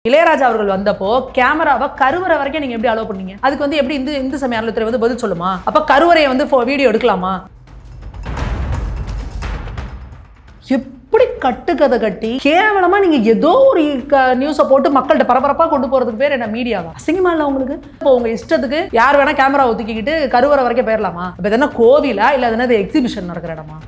இளையராஜா அவர்கள் வந்தப்போ கேமராவை கருவறை வரைக்கும் நீங்க எப்படி அலோவ் பண்ணீங்க? அதுக்கு வந்து எப்படி இந்து சமய அறநிலையத்துறை வந்து பதில் சொல்லுமா? அப்ப கருவறையை வந்து வீடியோ எடுக்கலாமா? எப்படி கட்டுக்கதை கட்டி கேவலமா நீங்க ஏதோ ஒரு நியூஸை போட்டு மக்கள்கிட்ட பரபரப்பா கொண்டு போறதுக்கு பேர் என்ன மீடியாவா? அசிங்கமா இல்ல உங்களுக்கு? இப்போ உங்க இஷ்டத்துக்கு யார் வேணா கேமரா ஒதுக்கிக்கிட்டு கருவறை வரைக்கும் போயிடலாமா? இப்ப இது என்ன கோவிலா இல்ல அது என்ன எக்ஸிபிஷன் நடக்கிற இடமா?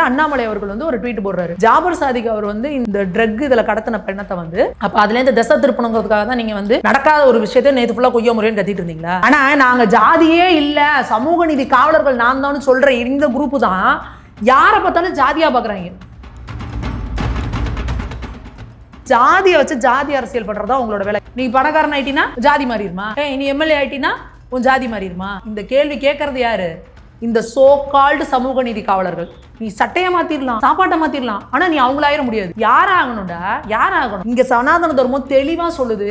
அண்ணாமலை அவர்கள் வந்து ஒரு ட்வீட் போடுறாரு. ஜாபர் சாதிக் அவர் வந்து இந்த ட்ரக் இதுல கடத்தின பெண்ணத்தை வந்து அப்ப அதுல இருந்து திசை திருப்பணுங்கிறதுக்காக தான் நீங்க வந்து நடக்காத ஒரு விஷயத்தை நேத்து ஃபுல்லா கொய்ய முறைன்னு கத்திட்டு இருந்தீங்களா? ஆனா நாங்க ஜாதியே இல்ல சமூக நீதி காவலர்கள் நான் தான் சொல்ற இந்த குரூப் தான் யாரை பார்த்தாலும் ஜாதியா பாக்குறாங்க. ஜாதியை வச்சு ஜாதி அரசியல் பண்றதா உங்களோட வேலை. நீ பணக்காரன் ஆயிட்டினா ஜாதி மாறிடுமா? நீ எம்எல்ஏ ஆயிட்டினா உன் ஜாதி மாறிடுமா? இந்த கேள்வி கேட்கறது யாரு? இந்த சோ கால்டு சமூக நீதி காவலர்கள். நீ சட்டையை மாத்திரலாம், சாப்பாட்டை மாத்திரலாம், ஆனா நீ அவங்களாயிர முடியாது. யாராகணும்டா? யாராகணும்? இங்க சனாதன தர்மம் தெளிவா சொல்லுது,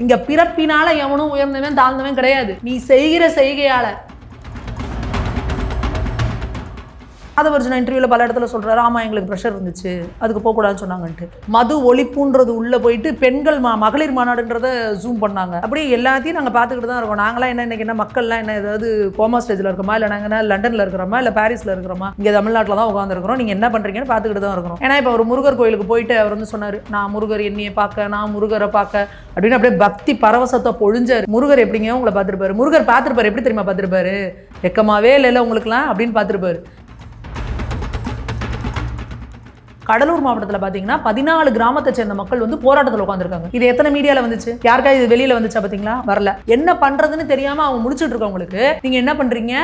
இங்க பிறப்பினால எவனும் உயர்ந்தவன் தாழ்ந்தவன் கிடையாது. நீ செய்கிற செய்கையால. ஆதவர்ஜுனா இன்டர்வியூல பல இடத்துல சொல்றாரு, ஆமா எங்களுக்கு ப்ரெஷர் இருந்துச்சு, அதுக்கு போகக்கூடாதுன்னு சொன்னாங்கன்ட்டு. மது ஒழிப்புன்றது உள்ள போயிட்டு பெண்கள் மகளிர் மாநாடுன்றத ஜூம் பண்ணாங்க. அப்படி எல்லாத்தையும் நாங்கள் பார்த்துக்கிட்டு தான் இருக்கோம். நாங்களாம் என்ன இன்னைக்கு என்ன மக்கள்லாம் என்ன ஏதாவது கோமா ஸ்டேஜில் இருக்கிறோமா, இல்லை நாங்கள் என்ன லண்டனில் இருக்கிறோமா, இல்லை பாரிஸில் இருக்கிறோமா, இங்கே தமிழ்நாட்டில் தான் உட்காந்துருக்கிறோம், நீங்கள் என்ன பண்ணுறீங்கன்னு பார்த்துக்கிட்டு தான் இருக்கிறோம். ஏன்னா இப்போ ஒரு முருகர் கோயிலுக்கு போயிட்டு அவர் வந்து சொன்னார், நான் முருகர் என்னையை பார்க்க, நான் முருகரை பார்க்க அப்படின்னு அப்படியே பக்தி பரவசத்தை பொழிஞ்சார். முருகர் எப்படிங்க உங்களை பார்த்துருப்பாரு? முருகர் பார்த்துருப்பாரு, எப்படி தெரியுமா பார்த்துருப்பாரு? வெக்கமாவே இல்லை உங்களுக்குலாம் அப்படின்னு பார்த்துருப்பாரு. கடலூர் மாவட்டத்தில் பார்த்தீங்கன்னா 14 கிராமத்தை சேர்ந்த மக்கள் வந்து போராட்டத்தில் உட்காந்துருக்காங்க. இது எத்தனை மீடியாவில் வந்துச்சு? யாருக்கா இது வெளியில வந்துச்சா? பார்த்தீங்களா? வரல. என்ன பண்றதுன்னு தெரியாம அவங்க முடிச்சுட்டு இருக்கவங்களுக்கு நீங்க என்ன பண்றீங்க?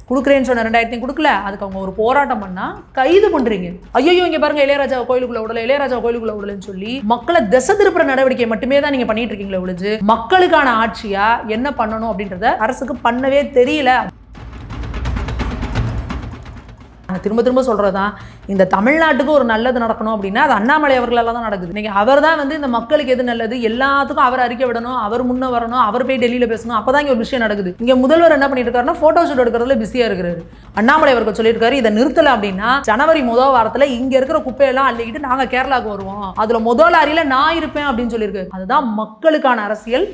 கொடுக்குறேன்னு சொன்ன 2000 கொடுக்கல, அதுக்கு அவங்க ஒரு போராட்டம் பண்ணா கைது பண்றீங்க. ஐயோ இங்க பாருங்க இளையராஜா கோயிலுக்குள்ள விடல, இளையராஜா கோயிலுக்குள்ள விடலன்னு சொல்லி மக்களை திசை திருப்புற நடவடிக்கை மட்டுமே தான் நீங்க பண்ணிட்டு இருக்கீங்களே ஒழிஞ்சு மக்களுக்கான ஆட்சியா என்ன பண்ணணும் அப்படின்றத அரசுக்கு பண்ணவே தெரியல. திரும்ப திரும்ப சொல்றதுதான், இந்த தமிழ்நாட்டுக்கு ஒரு நல்லது நடக்கணும் அப்படின்னா அது அண்ணாமலை அவர்களால தான் நடக்குது. இன்னைக்கு அவர் தான் வந்து இந்த மக்களுக்கு எது நல்லது எல்லாத்துக்கும் அவர் அறிக்கை விடணும், அவர் முன்ன வரணும், அவர் போய் டெல்லியில பேசணும், அப்பதான் இங்க ஒரு விஷயம் நடக்குது. இங்க முதல்வர் என்ன பண்ணிட்டு இருக்காருன்னா போட்டோ ஷூட் எடுக்கிறதுல பிஸியா இருக்கிறாரு. அண்ணாமலை அவர்கள் சொல்லியிருக்காரு, இதை நிறுத்தல அப்படின்னா ஜனவரி முதல் வாரத்துல இங்க இருக்கிற குப்பையெல்லாம் அள்ளிக்கிட்டு நாங்க கேரளாவுக்கு வருவோம், அதுல முதல் அறையில நான் இருப்பேன் அப்படின்னு சொல்லியிருக்காரு. அதுதான் மக்களுக்கான அரசியல்.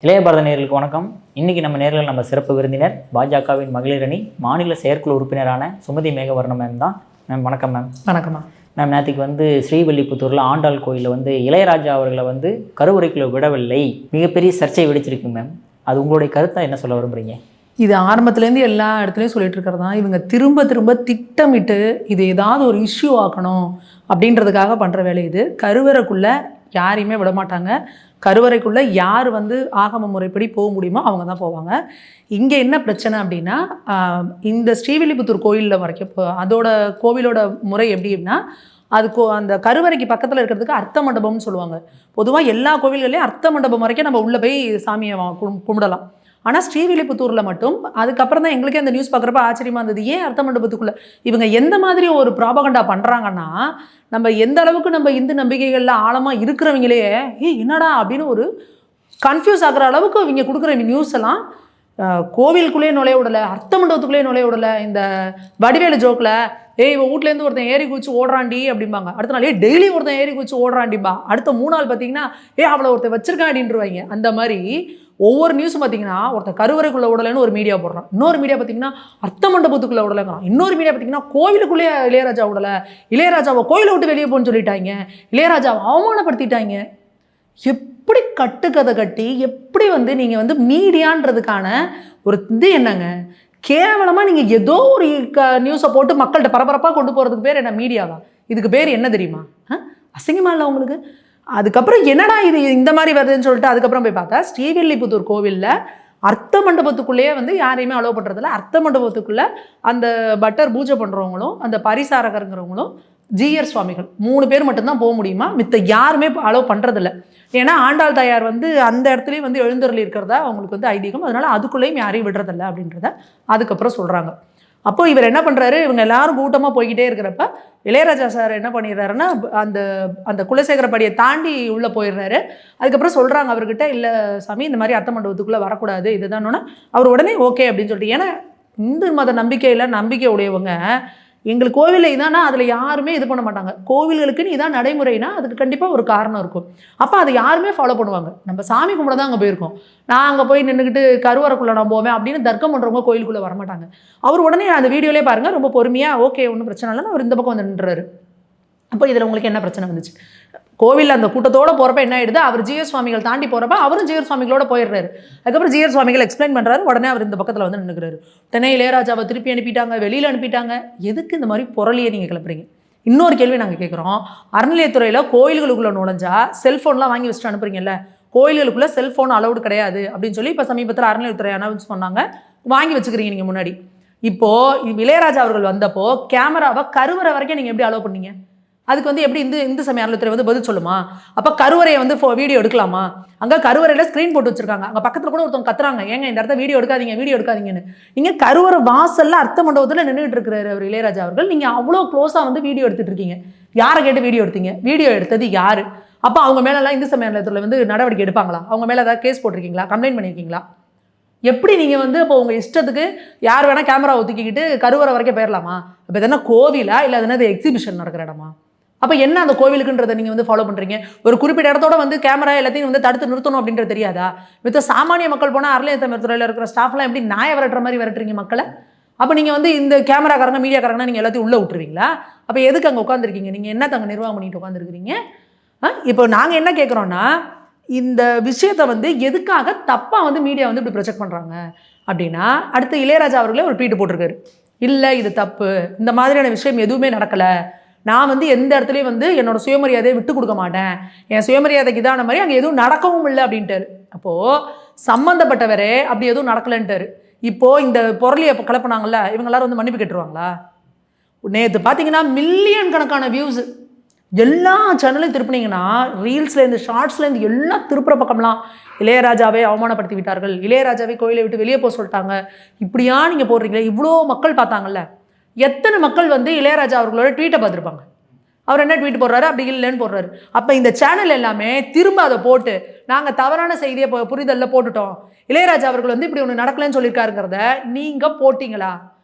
இளைய பாரத நேயர்களுக்கு வணக்கம். இன்னைக்கு நம்ம நேரில் நம்ம சிறப்பு விருந்தினர் பாஜகவின் மகளிர் அணி மாநில செயற்குழு உறுப்பினரான சுமதி மேகவர்ணம் மேம் தான். மேம் வணக்கம். மேம் வணக்கம்மா. மேம் நேற்றுக்கு வந்து ஸ்ரீவில்லிபுத்தூரில் ஆண்டாள் கோயிலில் வந்து இளையராஜா அவர்களை வந்து கருவறைக்குள்ள விடவில்லை, மிகப்பெரிய சர்ச்சை வெடிச்சிருக்கு மேம். அது உங்களுடைய கருத்தை என்ன சொல்ல விரும்புறீங்க? இது ஆரம்பத்துலேருந்து எல்லா இடத்துலையும் சொல்லிட்டு இருக்கிறது தான். இவங்க திரும்ப திரும்ப திட்டமிட்டு இது ஏதாவது ஒரு இஷ்யூ ஆக்கணும் அப்படின்றதுக்காக பண்ணுற வேலை இது. கருவறைக்குள்ளே யாரையுமே விட மாட்டாங்க. கருவறைக்குள்ளே யார் வந்து ஆகம முறைப்படி போக முடியுமோ அவங்க தான் போவாங்க. இங்கே என்ன பிரச்சனை அப்படின்னா, இந்த ஸ்ரீவில்லிபுத்தூர் கோயிலில் வரைக்கும் அதோட கோவிலோட முறை எப்படி அப்படின்னா, அதுக்கு அந்த கருவறைக்கு பக்கத்தில் இருக்கிறதுக்கு அர்த்த மண்டபம்னு சொல்லுவாங்க. பொதுவாக எல்லா கோவில்கள்லேயும் அர்த்த மண்டபம் வரைக்கும் நம்ம உள்ளே போய் சாமியை கும்பிடலாம். ஆனால் ஸ்ரீவில்லிபுத்தூரில் மட்டும் அதுக்கப்புறம் தான் எங்களுக்கே அந்த நியூஸ் பார்க்குறப்ப ஆச்சரியமாக இருந்தது, ஏன் அர்த்த மண்டபத்துக்குள்ளே இவங்க எந்த மாதிரி ஒரு ப்ராபகண்டா பண்ணுறாங்கன்னா, நம்ம எந்த அளவுக்கு நம்ம இந்து நம்பிக்கைகளில் ஆழமாக இருக்கிறவங்களே என்னடா அப்படின்னு ஒரு கன்ஃபியூஸ் ஆகிற அளவுக்கு இவங்க கொடுக்குற நியூஸ் எல்லாம் கோவிலுக்குள்ளேயே நுழைய விடலை, அர்த்த மண்டபத்துக்குள்ளேயே நுழைய விடலை. இந்த வடிவேலு ஜோக்கில் இவன் வீட்டிலேருந்து ஒருத்தன் ஏறி குதிச்சு ஓடுறாண்டி அப்படிம்பாங்க, அடுத்த நாள் டெய்லி ஒருத்தன் ஏறி குதிச்சு ஓடுறாண்டிப்பா, அடுத்த 3 நாள் பார்த்தீங்கன்னா அவளை ஒருத்தன் வச்சிருக்கான் அப்படின்ட்டுருவாங்க. அந்த மாதிரி ஒவ்வொரு நியூஸும் பார்த்தீங்கன்னா ஒருத்தர் கருவறைக்குள்ளே விடலைன்னு ஒரு மீடியா போடுறான், இன்னொரு மீடியா பார்த்தீங்கன்னா அர்த்த மண்டபத்துக்குள்ளே விடலைங்கிறான், இன்னொரு மீடியா பார்த்தீங்கன்னா கோவிலுக்குள்ளேயே இளையராஜா விடலை, இளையராஜாவை கோயிலை விட்டு வெளியே போன்னு சொல்லிட்டாங்க, இளையராஜாவை அவமானப்படுத்திட்டாங்க. எப்படி கட்டுக்கதை கட்டி எப்படி வந்து நீங்கள் வந்து மீடியான்றதுக்கான ஒரு இது என்னங்க? கேவலமாக நீங்கள் ஏதோ ஒரு நியூஸை போட்டு மக்கள்கிட்ட பரபரப்பாக கொண்டு போகிறதுக்கு பேர் என்ன மீடியாவா? இதுக்கு பேர் என்ன தெரியுமா? அசிங்கமா இல்லை உங்களுக்கு? அதுக்கப்புறம் என்னடா இது இந்த மாதிரி வருதுன்னு சொல்லிட்டு அதுக்கப்புறம் போய் பார்த்தா ஸ்ரீவில்லிபுத்தூர் கோவிலில் அர்த்த மண்டபத்துக்குள்ளேயே வந்து யாரையுமே அலோவ் பண்ணுறதில்ல. அர்த்த மண்டபத்துக்குள்ளே அந்த பட்டர் பூஜை பண்ணுறவங்களும் அந்த பரிசாரகருங்கிறவங்களும் ஜிஆர் சுவாமிகள் 3 பேர் மட்டும்தான் போக முடியுமா, மித்த யாருமே அலோவ் பண்ணுறதில்ல. ஏன்னா ஆண்டாள் தாயார் வந்து அந்த இடத்துலையும் வந்து எழுந்தருளி இருக்கிறதா அவங்களுக்கு வந்து ஐதீகம், அதனால அதுக்குள்ளேயும் யாரையும் விடுறதில்ல அப்படின்றத அதுக்கப்புறம் சொல்கிறாங்க. அப்போ இவர் என்ன பண்ணுறாரு, இவங்க எல்லாரும் கூட்டமாக போய்கிட்டே இருக்கிறப்ப இளையராஜா சார் என்ன பண்ணிடுறாருன்னா அந்த அந்த குலசேகரப்படியை தாண்டி உள்ளே போயிடுறாரு. அதுக்கப்புறம் சொல்கிறாங்க அவர்கிட்ட, இல்லை சாமி இந்த மாதிரி அர்த்த மண்டபத்துக்குள்ளே வரக்கூடாது இதுதானோன்னா அவர் உடனே ஓகே அப்படின்னு சொல்லிட்டு, ஏன்னா இந்து மத நம்பிக்கை உடையவங்க எங்களுக்கு கோவிலில் இதானா அதில் யாருமே இது பண்ண மாட்டாங்க. கோவில்களுக்குன்னு இதான் நடைமுறைனா அதுக்கு கண்டிப்பாக ஒரு காரணம் இருக்கும். அப்போ அதை யாருமே ஃபாலோ பண்ணுவாங்க. நம்ம சாமி கும்பிட தான் அங்கே போயிருக்கோம். நான் அங்கே போய் நின்றுக்கிட்டு கருவறைக்குள்ளே நான் போவேன் அப்படின்னு தர்க்கம் பண்ணுறவங்க கோயிலுக்குள்ளே வரமாட்டாங்க. அவர் உடனே அந்த வீடியோலேயே பாருங்கள், ரொம்ப பொறுமையாக ஓகே ஒன்றும் பிரச்சனை இல்லைன்னு அவர் இந்த பக்கம் வந்து நின்றுறாரு. அப்போ இதில் உங்களுக்கு என்ன பிரச்சனை வந்துச்சு? கோவிலில் அந்த கூட்டத்தோடு போகிறப்ப என்ன ஆகிடுது, அவர் ஜிஆர் சுவாமிகள் தாண்டி போகிறப்ப அவரும் ஜிஆர் சுவாமிகளோட போயிடுறாரு. அதுக்கப்புறம் ஜிஆர் சுவாமிகள் எக்ஸ்பிளைன் பண்ணுறாரு, உடனே அவர் இந்த பக்கத்தில் வந்து நின்றுக்கிறாரு. உடனே இளையராஜாவை திருப்பி அனுப்பிட்டாங்க, வெளியில் அனுப்பிட்டாங்க. எதுக்கு இந்த மாதிரி புரளியை நீங்கள் கிளப்புறீங்க? இன்னொரு கேள்வி நாங்கள் கேட்குறோம். அறநிலையத்துறையில் கோயில்களுக்குள்ளே நுழைஞ்சா செல்ஃபோன்லாம் வாங்கி வச்சுட்டு அனுப்புறீங்கல்ல, கோயில்களுக்குள்ளே செல்ஃபோன் அலௌடு கிடையாது அப்படின்னு சொல்லி இப்போ சமீபத்தில் அறநிலையத்துறை அனௌன்ஸ் பண்ணாங்க. வாங்கி வச்சுக்கிறீங்க நீங்கள் முன்னாடி. இப்போது இளையராஜா அவர்கள் வந்தப்போ கேமராவை கருவறை வரைக்கும் நீங்கள் எப்படி அலோவ் பண்ணீங்க? அதுக்கு வந்து எப்படி இந்து சமய அறநிலையத்துறை வந்து பதில் சொல்லுமா? அப்போ கருவறையை வந்து வீடியோ எடுக்கலாமா? அங்கே கருவறையில் ஸ்க்ரீன் போட்டு வச்சிருக்காங்க. அங்கே பக்கத்தில் கூட ஒருத்தவங்க கத்துறாங்க, ஏங்க இந்த இடத்த வீடியோ எடுக்காதீங்கன்னு. நீங்கள் கருவறை வாசலில் அர்த்த மண்டபத்தில் நின்றுட்டு இருக்கிறாரு அவர் இளையராஜா அவர்கள். நீங்கள் அவ்வளோ க்ளோஸாக வந்து வீடியோ எடுத்துகிட்டு இருக்கீங்க. யாரை கேட்டு வீடியோ எடுத்தீங்க? வீடியோ எடுத்தது யார்? அப்போ அவங்க மேலெல்லாம் இந்து சமய அறநிலையத்துறையில் வந்து நடவடிக்கை எடுப்பாங்களா? அவங்க மேலே ஏதாவது கேஸ் போட்டிருக்கீங்களா? கம்ப்ளைண்ட் பண்ணியிருக்கீங்களா? எப்படி நீங்கள் வந்து அப்போ உங்கள் இஷ்டத்துக்கு யார் வேணால் கேமரா ஒதுக்கிக்கிட்டு கருவறை வரைக்கும் போயிடலாமா? அப்போ எதனா கோவிலா இல்லை எதனா எக்ஸிபிஷன் நடக்கிற இடமா? அப்போ என்ன அந்த கோவிலுக்குன்றதை நீங்கள் வந்து ஃபாலோ பண்ணுறீங்க? ஒரு குறிப்பிட்ட இடத்தோட வந்து கேமரா எல்லாத்தையும் வந்து தடுத்து நிறுத்தணும் அப்படின்றது தெரியாதா? மித்த சாமானிய மக்கள் போனால் அறநிலையத்துறையில் இருக்கிற ஸ்டாஃப்லாம் எப்படி நாயை விரட்டுற மாதிரி விரட்டுறீங்க மக்களை? அப்போ நீங்கள் வந்து இந்த கேமராக்காரங்க மீடியாக்காரங்கன்னா நீங்கள் எல்லாத்தையும் உள்ளே விட்டுருவீங்களா? அப்போ எதுக்கு அங்கே உட்காந்துருக்கீங்க? நீங்கள் என்ன அங்கே நிர்வாகம் பண்ணிட்டு உட்காந்துருக்கிறீங்க? இப்போ நாங்கள் என்ன கேட்குறோன்னா, இந்த விஷயத்தை வந்து எதுக்காக தப்பாக வந்து மீடியா வந்து இப்படி ப்ரொஜெக்ட் பண்ணுறாங்க அப்படின்னா, அடுத்து இளையராஜா அவர்களே ஒரு ட்வீட் போட்டிருக்காரு. இல்லை இது தப்பு, இந்த மாதிரியான விஷயம் எதுவுமே நடக்கலை, நான் வந்து எந்த இடத்துலையும் வந்து என்னோட சுயமரியாதையை விட்டு கொடுக்க மாட்டேன், என் சுயமரியாதைக்கு இதான மாதிரி அங்கே எதுவும் நடக்கவும் இல்லை அப்படின்ட்டாரு. அப்போது சம்மந்தப்பட்டவரே அப்படி எதுவும் நடக்கலைன்ட்டாரு. இப்போது இந்த பொருளியை கலப்பினாங்கல்ல, இவங்க எல்லாரும் வந்து மன்னிப்பு கேட்டுருவாங்களா? நேற்று பார்த்தீங்கன்னா மில்லியன் கணக்கான வியூஸ் எல்லா சேனலையும் திருப்பினீங்கன்னா, ரீல்ஸ்லேருந்து ஷார்ட்ஸ்லேருந்து எல்லாம் திருப்புற பக்கம்லாம் இளையராஜாவை அவமானப்படுத்தி விட்டார்கள், இளையராஜாவை கோயிலை விட்டு வெளியே போக சொல்லிட்டாங்க, இப்படியா நீங்கள் போடுறீங்களே, இவ்வளோ மக்கள் பார்த்தாங்கல்ல. எத்தனை மக்கள் வந்து இளையராஜா அவர்களோட ட்வீட்டை பார்த்துருப்பாங்க? அவர் என்ன ட்வீட் போடுறாரு, அப்படி இல்லைன்னு போடுறாரு. அப்போ இந்த சேனல் எல்லாமே திரும்ப அதை போட்டு நாங்கள் தவறான செய்தியை புரிதலில் போட்டுட்டோம், இளையராஜா அவர்கள் வந்து இப்படி ஒன்று நடக்கலன்னு சொல்லியிருக்காருங்கிறத நீங்கள் போட்டிங்களா?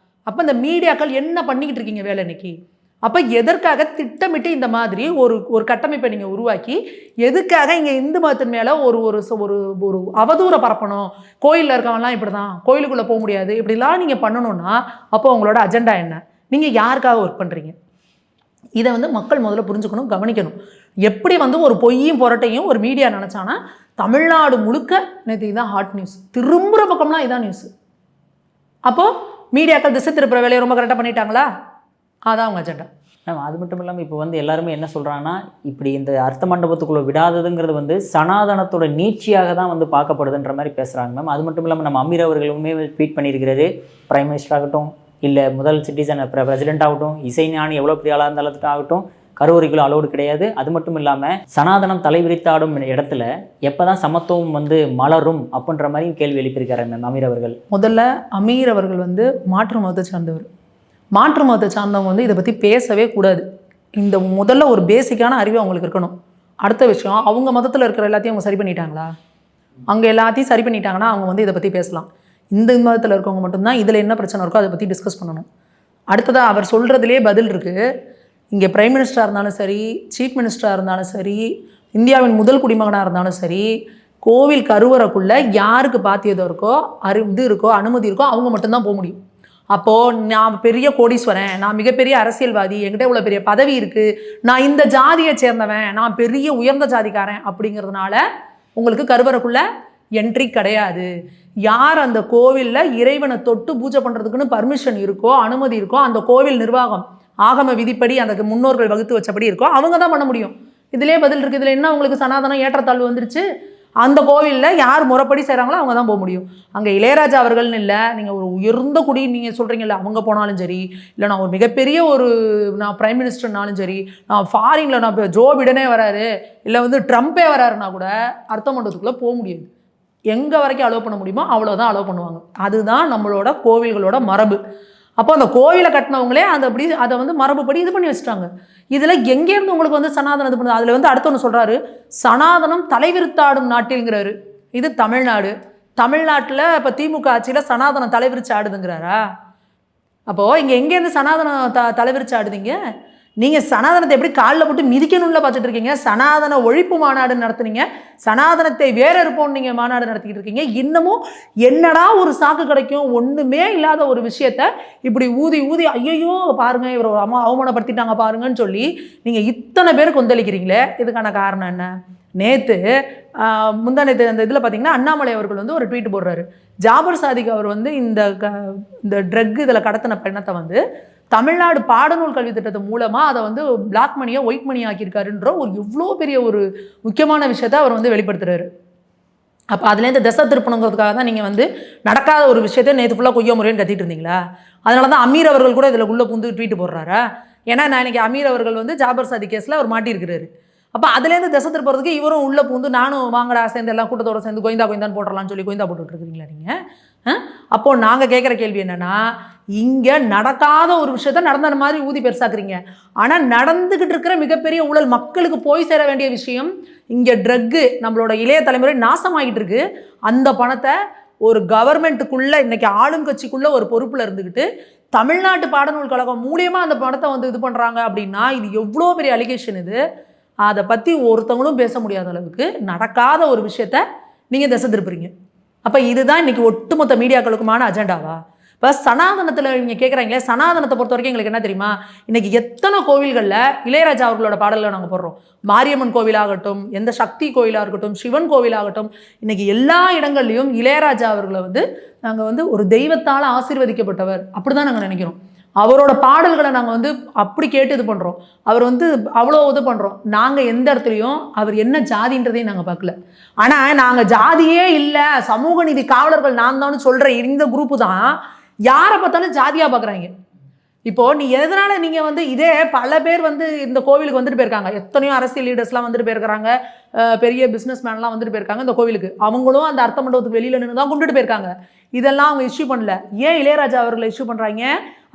அப்போ இந்த மீடியாக்கள் என்ன பண்ணிக்கிட்டு இருக்கீங்க வேலை இன்னைக்கு? அப்போ எதற்காக திட்டமிட்டு இந்த மாதிரி ஒரு கட்டமைப்பை நீங்கள் உருவாக்கி எதுக்காக இங்கே இந்து மதத்தின் மேலே ஒரு ஒரு அவதூறை பரப்பணும்? கோயிலில் இருக்கவங்கலாம் இப்படி தான், கோயிலுக்குள்ளே போக முடியாது, இப்படிலாம் நீங்கள் பண்ணணும்னா அப்போ உங்களோட அஜெண்டா என்ன? நீங்கள் யாருக்காக ஒர்க் பண்ணுறீங்க? இதை வந்து மக்கள் முதல்ல புரிஞ்சுக்கணும், கவனிக்கணும். எப்படி வந்து ஒரு பொய்யும் புரட்டையும் ஒரு மீடியா நினச்சானா, தமிழ்நாடு முழுக்க நேற்று இதுதான் ஹாட் நியூஸ், திரும்புகிற பக்கம்லாம் இதான் நியூஸ். அப்போது மீடியாக்கள் திசை திருப்புற வேலையை ரொம்ப கரெக்டாக பண்ணிட்டாங்களா? அதான் அவங்க அஜெண்டா. மேம் அது மட்டும் இல்லாமல் இப்போ வந்து எல்லாருமே என்ன சொல்கிறாங்கன்னா, இப்படி இந்த அர்த்த மண்டபத்துக்குள்ளே விடாததுங்கிறது வந்து சனாதனத்தோட நீட்சியாக தான் வந்து பார்க்கப்படுதுன்ற மாதிரி பேசுகிறாங்க மேம். அது மட்டும் இல்லாமல் நம்ம அமீர் அவர்களுமே ட்வீட் பண்ணியிருக்கிறாரு, பிரைம் மினிஸ்டர் ஆகட்டும், இல்லை முதல் சிட்டிசன் பிரசிடென்ட் ஆகட்டும், இசைஞானி எவ்வளோ பெரிய ஆளாக இருந்தாலும் ஆகட்டும், கருவறைக்குள்ள அலோடு கிடையாது. அது மட்டும் இல்லாமல் சனாதனம் தலைவிரித்தாடும் இடத்துல எப்போ தான் சமத்துவம் வந்து மலரும் அப்படின்ற மாதிரி கேள்வி எழுப்பியிருக்காரு மேம் அமீர் அவர்கள். முதல்ல அமீர் அவர்கள் வந்து மாற்று மதத்தை சார்ந்தவர். மாற்று மதத்தை சார்ந்தவங்க வந்து இதை பற்றி பேசவே கூடாது. இந்த முதல்ல ஒரு பேசிக்கான அறிவு அவங்களுக்கு இருக்கணும். அடுத்த விஷயம், அவங்க மதத்தில் இருக்கிற எல்லாத்தையும் அவங்க சரி பண்ணிட்டாங்களா? அங்கே எல்லாத்தையும் சரி பண்ணிட்டாங்கன்னா அவங்க வந்து இதை பற்றி பேசலாம். இந்த மதத்தில் இருக்கவங்க மட்டும்தான் இதில் என்ன பிரச்சனை இருக்கோ அதை பற்றி டிஸ்கஸ் பண்ணணும். அடுத்ததாக அவர் சொல்கிறதுலே பதில் இருக்குது. இங்கே பிரைம் மினிஸ்டராக இருந்தாலும் சரி, சீஃப் மினிஸ்டராக இருந்தாலும் சரி, இந்தியாவின் முதல் குடிமகனாக இருந்தாலும் சரி, கோவில் கருவறைக்குள்ளே யாருக்கு பாத்தியதோ இருக்கோ, இருக்கோ, அனுமதி இருக்கோ, அவங்க மட்டும்தான் போக முடியும். அப்போது நான் பெரிய கோடீஸ்வரன், நான் மிகப்பெரிய அரசியல்வாதி, என்கிட்ட இவ்வளோ பெரிய பதவி இருக்குது, நான் இந்த ஜாதியை சேர்ந்தவன், நான் பெரிய உயர்ந்த ஜாதிக்காரன் அப்படிங்கிறதுனால உங்களுக்கு கருவறைக்குள்ளே என்ட்ரி கிடையாது. யார் அந்த கோவிலில் இறைவனை தொட்டு பூஜை பண்ணுறதுக்குன்னு பர்மிஷன் இருக்கோ, அனுமதி இருக்கோ, அந்த கோவில் நிர்வாகம் ஆகம விதிப்படி அந்த முன்னோர்கள் வகுத்து வச்சபடி இருக்கோ, அவங்க தான் பண்ண முடியும். இதிலே பதில் இருக்குது. இதில் என்ன உங்களுக்கு சனாதனம் ஏற்றத்தாழ்வு வந்துருச்சு? அந்த கோவிலில் யார் முறைப்படி செய்கிறாங்களோ அவங்க தான் போக முடியும். அங்கே இளையராஜா அவர்கள்னு இல்லை, நீங்கள் ஒரு உயர்ந்த குடி நீங்கள் சொல்கிறீங்கல்ல, அவங்க போனாலும் சரி, இல்லை நான் ஒரு மிகப்பெரிய நான் பிரைம் மினிஸ்டர்னாலும் சரி, நான் ஃபாரினில் நான் இப்போ ஜோ பிடனே வராரு, இல்லை வந்து ட்ரம்ப்பே வராருன்னா கூட அர்த்த மண்டபத்துக்குள்ளே போக முடியாது. எங்கே வரைக்கும் அலோவ் பண்ண முடியுமோ அவ்வளோதான் அலோவ் பண்ணுவாங்க. அதுதான் நம்மளோட கோவில்களோட மரபு. அப்போ அந்த கோவிலை கட்டினவங்களே அதை வந்து மரபுப்படி இது பண்ணி வச்சுட்டாங்க. இதில் எங்கேருந்து உங்களுக்கு வந்து சனாதனம் இது பண்ணுது? அதில் வந்து அடுத்தவங்க சொல்கிறாரு, சனாதனம் தலைவிரித்தாடும் நாட்டில்ங்கிறாரு. இது தமிழ்நாடு. தமிழ்நாட்டில் இப்போ திமுக ஆட்சியில் சனாதனம் தலைவிரிச்சு ஆடுதுங்கிறாரா? அப்போது இங்கே எங்கேருந்து சனாதனம் தலைவிரிச்சு ஆடுதீங்க? நீங்கள் சனாதனத்தை எப்படி காலில் போட்டு மிதிக்கணும்ல பார்த்துட்டு இருக்கீங்க. சனாதன ஒழிப்பு மாநாடு நடத்துனீங்க, சனாதனத்தை வேற இருப்போம் நீங்கள் மாநாடு நடத்திக்கிட்டு இருக்கீங்க. இன்னமும் என்னடா ஒரு சாக்கு கிடைக்கும், ஒன்றுமே இல்லாத ஒரு விஷயத்த இப்படி ஊதி ஊதி ஐயோ பாருங்கள் இவர் அவமானப்படுத்திட்டாங்க பாருங்கன்னு சொல்லி நீங்கள் இத்தனை பேர் கொந்தளிக்கிறீங்களே, இதுக்கான காரணம் என்ன? நேற்று முந்தானேத்து அந்த இதில் பார்த்தீங்கன்னா அண்ணாமலை அவர்கள் வந்து ஒரு ட்வீட் போடுறாரு. ஜாபர் சாதிக் அவர் வந்து இந்த ட்ரக் இதில் கடத்தின பெண்ணத்தை வந்து தமிழ்நாடு பாடநூல் கல்வி திட்டத்து மூலமாக அதை வந்து பிளாக் மணியை ஒயிட் மணி ஆக்கியிருக்காருன்ற ஒரு எவ்வளோ பெரிய ஒரு முக்கியமான விஷயத்த அவர் வந்து வெளிப்படுத்துறாரு. அப்போ அதுலேருந்து திசை திருப்பணுங்கிறதுக்காக தான் நீங்கள் வந்து நடக்காத ஒரு விஷயத்த நேற்று ஃபுல்லாக கொய்யா முறைன்னு கத்திட்டு இருந்தீங்களா? அதனால தான் அமீர் அவர்கள் கூட இதில் உள்ளே புந்து ட்வீட் போடுறாரா? ஏன்னா நான் இன்னைக்கு அமீர் அவர்கள் வந்து ஜாபர் சாதி கேஸில் அவர் மாட்டியிருக்கிறாரு. அப்போ அதுலேருந்து திசை திருப்புறதுக்கு இவரும் உள்ளே பூந்து நானும் வாங்கடா சேர்ந்து எல்லாம் கூட்டத்தோடு சேர்ந்து கோயந்தான்னு போட்டுடலான்னு சொல்லி கோயந்தா போட்டுட்ருக்கீங்களா நீங்கள்? அப்போது நாங்கள் கேட்குற கேள்வி என்னென்னா, இங்கே நடக்காத ஒரு விஷயத்த நடந்த மாதிரி ஊதி பெருசாக்குறீங்க. ஆனால் நடந்துக்கிட்டு இருக்கிற மிகப்பெரிய ஊழல், மக்களுக்கு போய் சேர வேண்டிய விஷயம், இங்கே ட்ரக்கு நம்மளோட இளைய தலைமுறை நாசமாகிட்டு இருக்கு. அந்த பணத்தை ஒரு கவர்மெண்ட்டுக்குள்ளே இன்றைக்கி ஆளுங்கட்சிக்குள்ளே ஒரு பொறுப்பில் இருந்துக்கிட்டு தமிழ்நாட்டு பாடநூல் கழகம் மூலியமாக அந்த பணத்தை வந்து இது பண்ணுறாங்க அப்படின்னா இது எவ்வளோ பெரிய அலிகேஷன் இது. அதை பற்றி ஒருத்தவங்களும் பேச முடியாத அளவுக்கு நடக்காத ஒரு விஷயத்த நீங்கள் திசை திருப்புறீங்க. அப்போ இதுதான் இன்றைக்கி ஒட்டுமொத்த மீடியாக்களுக்குமான அஜெண்டாவா? இப்போ சனாதனத்தில் நீங்கள் கேட்குறாங்களே, சனாதனத்தை பொறுத்த வரைக்கும் எங்களுக்கு என்ன தெரியுமா, இன்றைக்கி எத்தனை கோவில்களில் இளையராஜா அவர்களோட பாடல்களை நாங்கள் போடுறோம். மாரியம்மன் கோவிலாகட்டும், எந்த சக்தி கோவிலாக இருக்கட்டும், சிவன் கோவிலாகட்டும், இன்றைக்கி எல்லா இடங்கள்லையும் இளையராஜா அவர்களை வந்து நாங்கள் வந்து ஒரு தெய்வத்தால் ஆசீர்வதிக்கப்பட்டவர் அப்படி தான் நாங்கள் நினைக்கிறோம். அவரோட பாடல்களை நாங்கள் வந்து அப்படி கேட்டு இது பண்ணுறோம். அவர் வந்து அவ்வளோ இது பண்ணுறோம். நாங்கள் எந்த இடத்துலையும் அவர் என்ன ஜாதின்றதையும் நாங்கள் பார்க்கல. ஆனால் நாங்கள் ஜாதியே இல்லை, சமூக நீதி காவலர்கள் நான் தான் சொல்கிற இந்த குரூப்பு தான் யாரை பார்த்தாலும் ஜாதியாக பார்க்குறாங்க. இப்போது எதனால் நீங்கள் வந்து இதே பல பேர் வந்து இந்த கோவிலுக்கு வந்துட்டு போயிருக்காங்க. எத்தனையோ அரசியல் லீடர்ஸ்லாம் வந்துட்டு போயிருக்கிறாங்க, பெரிய பிஸ்னஸ் மேன்லாம் வந்துட்டு போயிருக்காங்க இந்த கோவிலுக்கு. அவங்களும் அந்த அர்த்த மண்டபத்துக்கு வெளியில் நின்று தான் கும்பிட்டுட்டு போயிருக்காங்க. இதெல்லாம் அவங்க இஷ்யூ பண்ணல. ஏன் இளையராஜா அவர்களை இஷ்யூ பண்ணுறாங்க?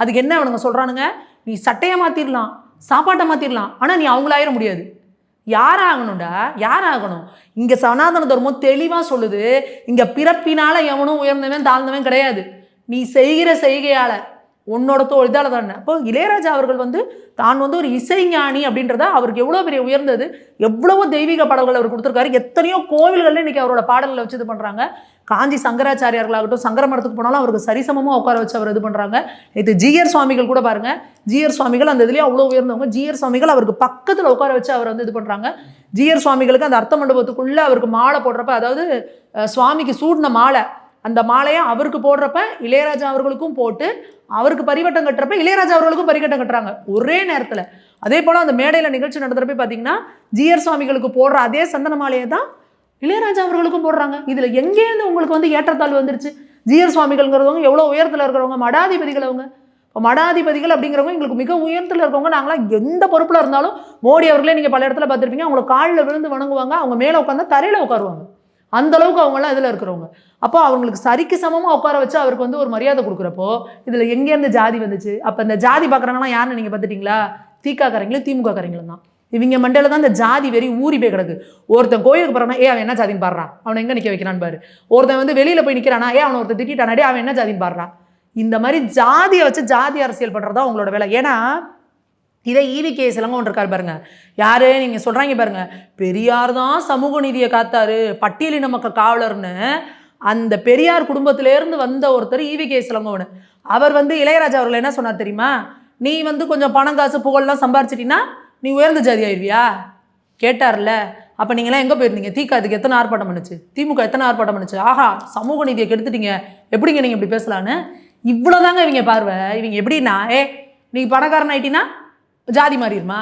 அதுக்கு என்ன அவனுங்க சொல்கிறானுங்க, நீ சட்டையை மாற்றிடலாம், சாப்பாட்டை மாற்றிடலாம், ஆனால் நீ அவங்களாயிர முடியாது. யாராகணும்டா? யாராகணும்? இங்கே சனாதன தர்மம் தெளிவாக சொல்லுது, இங்கே பிறப்பினால் எவனும் உயர்ந்தவன் தாழ்ந்தவன் கிடையாது. நீ செய்கிற செய்கையால் உன்னோட இதால் தானே. அப்போ இளையராஜா அவர்கள் வந்து தான் வந்து ஒரு இசைஞானி அப்படின்றத அவருக்கு எவ்வளோ பெரிய உயர்ந்தது, எவ்வளவோ தெய்வீக பாடல்கள் அவர் கொடுத்துருக்காரு. எத்தனையோ கோவில்களில் இன்றைக்கி அவரோட பாடல்களை வச்சு இது பண்ணுறாங்க. காஞ்சி சங்கராச்சாரியார்களாகட்டும், சங்கர மடத்துக்கு போனாலும் அவருக்கு சரிசமமாக உட்கார வச்சு அவர் இது பண்ணுறாங்க. இது ஜிஆர் சுவாமிகள் கூட பாருங்கள், ஜிஆர் சுவாமிகள் அந்த இதுலேயே அவ்வளோ உயர்ந்தவங்க. ஜிஆர் சுவாமிகள் அவருக்கு பக்கத்தில் உட்கார வச்சு அவர் வந்து இது பண்ணுறாங்க. ஜிஆர் சுவாமிகளுக்கு அந்த அர்த்த மண்டபத்துக்குள்ளே அவருக்கு மாலை போடுறப்ப, அதாவது சுவாமிக்கு சூடின மாலை, அந்த மாலையை அவருக்கு போடுறப்ப இளையராஜா அவர்களுக்கும் போட்டு அவருக்கு பரிவட்டம் கட்டுறப்ப இளையராஜா அவர்களுக்கும் பரிவட்டம் கட்டுறாங்க ஒரே நேரத்தில். அதே போல் அந்த மேடையில் நிகழ்ச்சி நடத்துகிறப்ப பார்த்தீங்கன்னா ஜிஆர் சுவாமிகளுக்கு போடுற அதே சந்தன மாலையை தான் இளையராஜா அவர்களுக்கும் போடுறாங்க. இதில் எங்கேருந்து உங்களுக்கு வந்து ஏற்றத்தாழ்வு வந்துருச்சு? ஜிஆர் சுவாமிகள்ங்கிறவங்க எவ்வளோ உயரத்தில் இருக்கிறவங்க, மடாதிபதிகள் அவங்க. இப்போ மடாதிபதிகள் அப்படிங்கிறவங்க எங்களுக்கு மிக உயரத்தில் இருக்கவங்க. நாங்களாம் எந்த பொறுப்பில் இருந்தாலும் மோடி அவர்களே நீங்கள் பல இடத்துல பார்த்துருப்பீங்க, அவங்கள காலில் விழுந்து வணங்குவாங்க, அவங்க மேலே உட்காந்தா தரையில் உட்காருவாங்க. அந்த அளவுக்கு அவங்களாம் இதில் இருக்கிறவங்க. அப்போ அவங்களுக்கு சரிக்கு சமமாக உட்கார வச்சு அவருக்கு வந்து ஒரு மரியாதை கொடுக்குறப்போ இதில் எங்கேருந்து ஜாதி வந்துச்சு? அப்போ இந்த ஜாதி பார்க்குறாங்கன்னா யாருன்னு நீங்கள் பார்த்துட்டிங்களா? திகாக்காரங்களும் திமுக காரங்களும் தான். இவங்க மண்டையில் தான் இந்த ஜாதி வெறி ஊறி போய் கிடக்கு. ஒருத்தன் கோயிலுக்கு போகிறானா, அவன் என்ன ஜாதின்னு பாடுறான், அவனை எங்கே நிற்க வைக்கிறான்னு பாரு. ஒருத்தன் வந்து வெளியில் போய் நிற்கிறானா, அவனை ஒருத்தர் திட்டானே, அவன் என்ன ஜாதின்னு பாடுறான். இந்த மாதிரி ஜாதியை வச்சு ஜாதி அரசியல் பண்ணுறதா உங்களோட வேலை. ஏன்னா இதை ஈவிகே இளங்கோவன் இருக்கார் பாருங்க, யாரு நீங்கள் சொல்கிறாங்க பாருங்க, பெரியார் தான் சமூக நீதியை காத்தாரு, பட்டியலின மக்கள் காவலர்னு அந்த பெரியார் குடும்பத்திலேருந்து வந்த ஒருத்தர் ஈவிகே இளங்கோவன். அவர் வந்து இளையராஜா அவர்கள் என்ன சொன்னார் தெரியுமா? நீ வந்து கொஞ்சம் பணம் காசு புகழெலாம் சம்பாரிச்சிட்டின்னா நீ உயர்ந்த ஜாதி ஆயிடுவியா கேட்டார்ல. அப்போ நீங்களாம் எங்கே போயிருந்தீங்க? திக அதுக்கு எத்தனை ஆர்ப்பாட்டம் பண்ணுச்சு, திமுக எத்தனை ஆர்ப்பாட்டம் பண்ணுச்சு? ஆஹா சமூக நீதியை கெடுத்துட்டீங்க, எப்படிங்க நீங்கள் இப்படி பேசலான்னு. இவ்வளோதாங்க இவங்க பார்வை. இவங்க எப்படின்னா, நீ பணக்காரன் ஆயிட்டினா ஜாதி மாறிடுமா,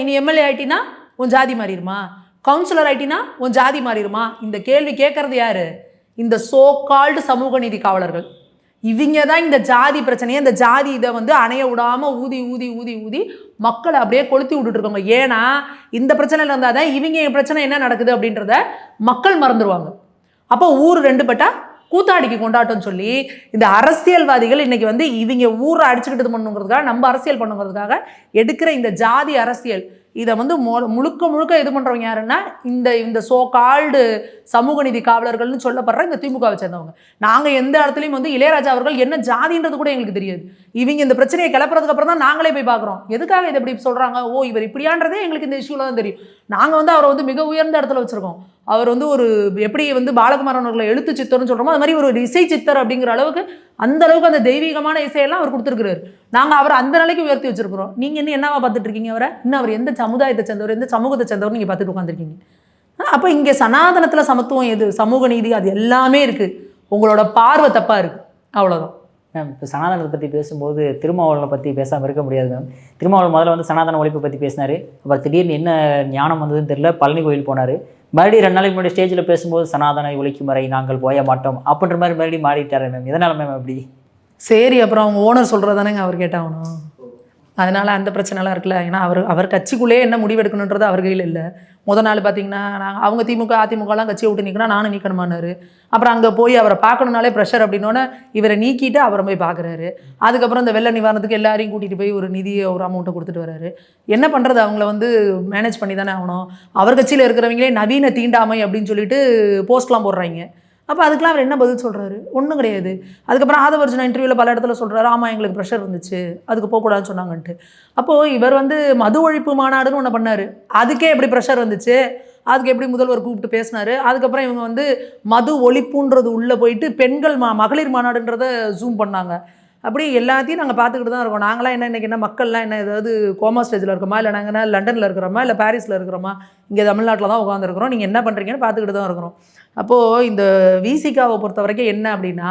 நீ எம்எல்ஏ ஆயிட்டினா உன் ஜாதி மாறிடுமா, கவுன்சிலர் ஆயிட்டினா உன் ஜாதி மாறிடுமா? இந்த கேள்வி கேட்கறது யாரு? இந்த சோ கால்டு சமூக நீதி காவலர்கள். இவங்க தான் இந்த ஜாதி பிரச்சனையை, இந்த ஜாதி இதை வந்து அணைய விடாமல் ஊதி ஊதி ஊதி ஊதி மக்களை அப்படியே கொளுத்தி விட்டுட்டு இருக்காங்க. ஏன்னா இந்த பிரச்சனையில் இருந்தால் தான் இவங்க பிரச்சனை என்ன நடக்குது அப்படின்றத மக்கள் மறந்துடுவாங்க. அப்போ ஊர் ரெண்டு பட்டா கூத்தாடிக்கு கொண்டாட்டம்னு சொல்லி இந்த அரசியல்வாதிகள் இன்னைக்கு வந்து இவங்க ஊரை அடிச்சுக்கிட்டு பண்ணுங்கிறதுக்காக, நம்ம அரசியல் பண்ணுங்கிறதுக்காக எடுக்கிற இந்த ஜாதி அரசியல், இதை வந்து முழுக்க முழுக்க இது பண்ணுறவங்க யாருன்னா இந்த சோ கால்டு சமூக நீதி காவலர்கள்னு சொல்லப்படுற இந்த திமுகவை சேர்ந்தவங்க. நாங்கள் எந்த இடத்துலையும் வந்து இளையராஜா அவர்கள் என்ன ஜாதின்றது கூட எங்களுக்கு தெரியாது. இவங்க இந்த பிரச்சனையை கிளப்புறதுக்கு அப்புறம் தான் நாங்களே போய் பார்க்குறோம். எதுக்காக இதை இப்படி சொல்கிறாங்க, ஓ இவர் இப்படியான்றதே எங்களுக்கு இந்த இஷ்யூவில் தான் தெரியும். நாங்கள் வந்து அவரை வந்து மிக உயர்ந்த இடத்துல வச்சுருக்கோம். அவர் வந்து ஒரு எப்படி வந்து பாலகுமாரன் அவர்களை எழுத்து சித்தர்னு சொல்கிறோமோ அது மாதிரி ஒரு இசை சித்தர் அப்படிங்கிற அளவுக்கு அந்த அளவுக்கு அந்த தெய்வீகமான இசையெல்லாம் அவர் கொடுத்துருக்குறாரு. நாங்கள் அவரை அந்த நிலைக்கு உயர்த்தி வச்சிருக்கிறோம். நீங்கள் இன்னும் என்னவா பார்த்துட்டு இருக்கீங்க அவரை? இன்னும் அவர் எந்த சமுதாயத்தை சேர்ந்தவர், எந்த சமூகத்தை சேர்ந்தவர் நீங்கள் பார்த்துட்டு உட்காந்துருக்கீங்க. அப்போ இங்கே சனாதனத்தில் சமத்துவம் எது, சமூக நீதி, அது எல்லாமே இருக்குது. உங்களோட பார்வை தப்பாக இருக்குது, அவ்வளோதான். மேம் இப்போ சனாதனத்தை பற்றி பேசும்போது திருமாவளவனை பற்றி பேசாமல் இருக்க முடியாது மேம். திருமாவளவன் முதல்ல வந்து சனாதன ஒழிப்பை பற்றி பேசினார். அப்புறம் திடீர்னு என்ன ஞானம் வந்ததுன்னு தெரியல, பழனி கோயில் போனார். மறுபடியும் 2 நாளைக்கு முன்னாடி ஸ்டேஜில் பேசும்போது சனாதன ஒழிக்கும் வரை நாங்கள் போய மாட்டோம் அப்படின்ற மாதிரி மறுபடியும் மாறிட்டாரு மேம். எதனால் மேம் அப்படி? சரி, அப்புறம் அவங்க ஓனர் சொல்கிறதானேங்க அவர் கேட்டாகணும். அதனால் அந்த பிரச்சனைலாம் இருக்குல்ல. ஏன்னா அவர் கட்சிக்குள்ளேயே என்ன முடிவெடுக்கணுன்றது அவர் கையில் இல்லை. நாள் பார்த்தீங்கன்னா அவங்க திமுக அதிமுகலாம் கட்சியை விட்டு நிற்கணும், நானும் நீக்கணுமானாரு. அப்புறம் அங்கே போய் அவரை பார்க்கணுனாலே ப்ரெஷர் அப்படின்னோடனே இவரை நீக்கிட்டு அவரை போய் பார்க்குறாரு. அதுக்கப்புறம் இந்த வெள்ள நிவாரணத்துக்கு எல்லாரையும் கூட்டிகிட்டு போய் ஒரு நிதியை ஒரு அமௌண்ட்டை கொடுத்துட்டு வர்றாரு. என்ன பண்ணுறது, அவங்கள வந்து மேனேஜ் பண்ணி தானே ஆகணும். அவர் கட்சியில் இருக்கிறவங்களே நவீன தீண்டாமை அப்படின்னு சொல்லிட்டு போஸ்ட்லாம் போடுறாங்க. அப்போ அதுக்கெலாம் அவர் என்ன பதில் சொல்கிறாரு? ஒன்றும் கிடையாது. அதுக்கப்புறம் ஆதவர்ஜுனா இன்டர்வியூவில் பல இடத்துல சொல்கிறாரு, ஆமாம் எங்களுக்கு ப்ரெஷர் இருந்துச்சு, அதுக்கு போகக்கூடாதுன்னு சொன்னாங்கன்ட்டு. அப்போது இவர் வந்து மது ஒழிப்பு மாநாடுன்னு ஒன்று பண்ணார். அதுக்கே எப்படி ப்ரெஷர் வந்துச்சு, அதுக்கு எப்படி முதல்வர் கூப்பிட்டு பேசினார். அதுக்கப்புறம் இவங்க வந்து மது ஒழிப்புன்றது உள்ளே போயிட்டு பெண்கள் மகளிர் மாநாடுன்றதை ஜூம் பண்ணாங்க. அப்படி எல்லாத்தையும் நாங்கள் பார்த்துக்கிட்டு தான் இருக்கோம். நாங்களாம் என்ன இன்றைக்கி என்ன மக்கள்லாம் என்ன ஏதாவது கோமா ஸ்டேஜில் இருக்கோமா, இல்லை நாங்கள் என்ன லண்டனில் இருக்கிறோமா, இல்லை பாரிஸில் இருக்கிறோமா, இங்கே தமிழ்நாட்டில் தான் உட்காந்துருக்குறோம். நீங்கள் என்ன பண்ணுறீங்கன்னு பார்த்துக்கிட்டு தான் இருக்கிறோம். அப்போது இந்த விசிகாவை பொறுத்த வரைக்கும் என்ன அப்படின்னா,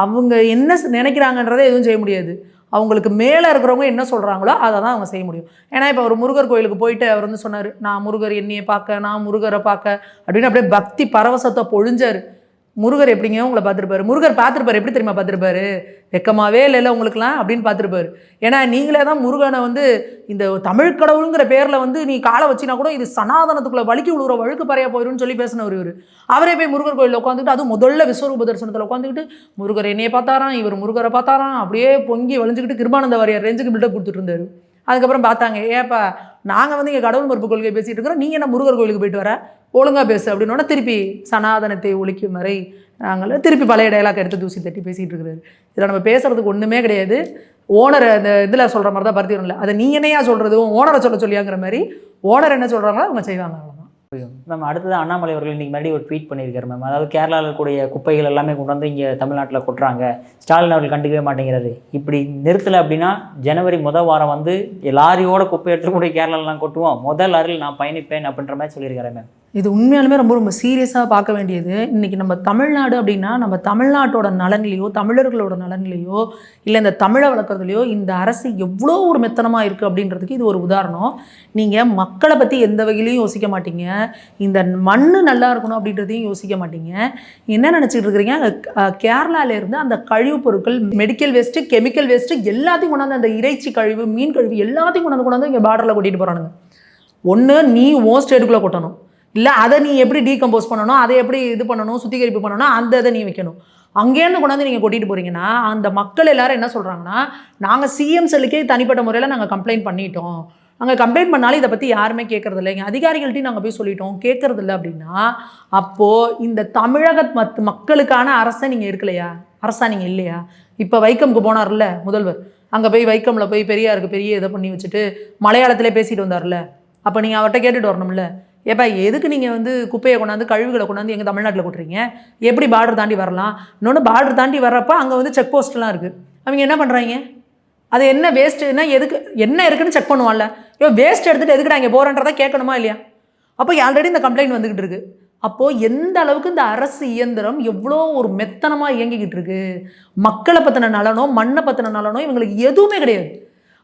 அவங்க என்ன நினைக்கிறாங்கன்றதை எதுவும் செய்ய முடியாது. அவங்களுக்கு மேலே இருக்கிறவங்க என்ன சொல்கிறாங்களோ அதை தான் அவங்க செய்ய முடியும். ஏன்னா இப்போ ஒரு முருகர் கோயிலுக்கு போயிட்டு அவர் வந்து சொன்னார், நான் முருகர் என்னையை பார்க்க, நான் முருகரை பார்க்க அப்படின்னு அப்படியே பக்தி பரவசத்தை பொழிஞ்சார். முருகர் எப்படிங்க உங்களை பார்த்துருப்பாரு? முருகர் பார்த்துருப்பாரு, எப்படி தெரியுமா பார்த்துருப்பாரு? வெக்கமாவே இல்லைல்ல உங்களுக்குலாம் அப்படின்னு பார்த்துருப்பாரு. ஏன்னா நீங்களே தான் முருகனை வந்து இந்த தமிழ் கடவுளுங்கிற பேரில் வந்து நீ காலை வச்சினா கூட இது சனாதனத்துக்குள்ளே வலிக்கி விழுகிற வழுக்கு பறையாக போயிடும்னு சொல்லி பேசினவர் இவர். அவரே போய் முருகர் கோயிலில் உட்காந்துக்கிட்டு, அதுவும் முதல்ல விஸ்வரூப தரிசனத்தில் உட்காந்துக்கிட்டு முருகர் என்னையை பார்த்தாராம், இவர் முருகரை பார்த்தாராம், அப்படியே பொங்கி வளைஞ்சிக்கிட்டு கிருபானந்த வாரியார் ரேஞ்சுக்கு பில்டப் கொடுத்துட்டு இருந்தார். அதுக்கப்புறம் பார்த்தாங்க, ஏப்பா நாங்கள் வந்து இங்கே கடவுள் மறுப்பு கொள்கை பேசிகிட்டு இருக்கிறோம், நீங்கள் என்ன முருகர் கோயிலுக்கு போயிட்டு வர, ஒழுங்காக பேசு அப்படின்னோட திருப்பி சனாதனத்தை ஒழிக்கும் வரை நாங்கள் திருப்பி பழைய டைலாக் எடுத்து தூசி தட்டி பேசிகிட்டு இருக்கிறாரு. இதில் நம்ம பேசுகிறதுக்கு ஒன்றுமே கிடையாது. ஓனரை அந்த இதில் சொல்கிற மாதிரி தான் பருத்தி வரல, அதை நீ என்னையா சொல்கிறது, ஓனரை சொல்லியாங்கிற மாதிரி ஓனர் என்ன சொல்கிறாங்களோ அவங்க செய்வாங்க, அவ்வளோதான். மேம் அடுத்தது அண்ணாமலை அவர்கள் இன்றைக்கி மறுபடியும் ஒரு ட்வீட் பண்ணியிருக்காரு மேம். அதாவது கேரளாவில் இருக்கக்கூடிய குப்பைகள் எல்லாமே கொண்டு வந்து இங்கே தமிழ்நாட்டில் கொட்டுறாங்க, ஸ்டாலின் அவர்கள் கண்டுக்கவே மாட்டேங்கிறாரு. இப்படி நிறுத்தலை அப்படின்னா ஜனவரி வாரம் வந்து லாரியோட குப்பை எடுத்துக்கூடிய கேரளாலாம் கொட்டுவோம், முதல் லாரியில் நான் பயணிப்பேன் அப்படின்ற மாதிரி சொல்லியிருக்காரு மேம். இது உண்மையாலுமே ரொம்ப ரொம்ப சீரியஸாக பார்க்க வேண்டியது. இன்றைக்கி நம்ம தமிழ்நாடு அப்படின்னா நம்ம தமிழ்நாட்டோட நலன்லையோ தமிழர்களோட நலன்லையோ இல்லை இந்த தமிழை வளர்க்குறதுலையோ இந்த அரசு எவ்வளோ ஒரு மெத்தனமாக இருக்குது அப்படின்றதுக்கு இது ஒரு உதாரணம். நீங்கள் மக்களை பற்றி எந்த வகையிலையும் யோசிக்க மாட்டீங்க, இந்த மண் நல்லா இருக்கணும் அப்படின்றதையும் யோசிக்க மாட்டீங்க. என்ன நினச்சிட்டு இருக்கிறீங்க, கேரளாவிலேருந்து அந்த கழிவுப் பொருட்கள், மெடிக்கல் வேஸ்ட்டு, கெமிக்கல் வேஸ்ட்டு எல்லாத்தையும் கொண்டாந்து, அந்த இறைச்சி கழிவு, மீன் கழிவு எல்லாத்தையும் கொண்டாந்து இங்கே பார்டரில் கொட்டிட்டு போகிறானுங்க. ஒன்று நீ ஓன் ஸ்டேட்டுக்குள்ளே கொட்டணும், இல்லை அதை நீ எப்படி டீகம்போஸ் பண்ணணும், அதை எப்படி இது பண்ணணும், சுத்திகரிப்பு பண்ணணும், அந்த இதை நீ வைக்கணும். அங்கேருந்து கொண்டாந்து நீங்கள் கொட்டிட்டு போகிறீங்கன்னா அந்த மக்கள் எல்லாரும் என்ன சொல்கிறாங்கன்னா, நாங்கள் சிஎம் செல்லுக்கே தனிப்பட்ட முறையில் நாங்கள் கம்ப்ளைண்ட் பண்ணிட்டோம், நாங்கள் கம்ப்ளைண்ட் பண்ணாலும் இதை பற்றி யாருமே கேட்குறது இல்லை, எங்கள் அதிகாரிகள்ட்டையும் நாங்கள் போய் சொல்லிட்டோம், கேட்குறது இல்லை அப்படின்னா அப்போது இந்த தமிழக மக்களுக்கான அரசை நீங்கள் இருக்கலையா, அரசா நீங்கள் இல்லையா? இப்போ வைக்கமுக்கு போனார்ல முதல்வர், அங்கே போய் வைக்கமில் போய் பெரியாருக்கு பெரிய இதை பண்ணி வச்சுட்டு மலையாளத்திலே பேசிட்டு வந்தார்ல, அப்போ நீங்கள் அவர்கிட்ட கேட்டுட்டு வரணும்ல, ஏப்பா எதுக்கு நீங்கள் வந்து குப்பையை கொண்டாந்து கழிவுகளை கொண்டாந்து எங்கள் தமிழ்நாட்டில் கொட்டுறீங்க, எப்படி பார்டர் தாண்டி வரலாம்? இன்னொன்று பார்டர் தாண்டி வர்றப்போ அங்கே வந்து செக் போஸ்ட்லாம் இருக்குது, அவங்க என்ன பண்ணுறாங்க, அது என்ன வேஸ்ட்டுன்னா எதுக்கு என்ன இருக்குன்னு செக் பண்ணுவான்ல, வேஸ்ட் எடுத்துகிட்டு எதுக்குடா இங்கே போகிறன்றதை கேட்கணுமா இல்லையா? அப்போ ஆல்ரெடி இந்த கம்ப்ளைண்ட் வந்துக்கிட்டு இருக்குது. அப்போது எந்த அளவுக்கு இந்த அரசு இயந்திரம் எவ்வளோ ஒரு மெத்தனமாக இயங்கிக்கிட்டு இருக்கு, மக்களை பற்றின நலனோ மண்ணை பற்றின நலனோ இவங்களுக்கு எதுவுமே கிடையாது.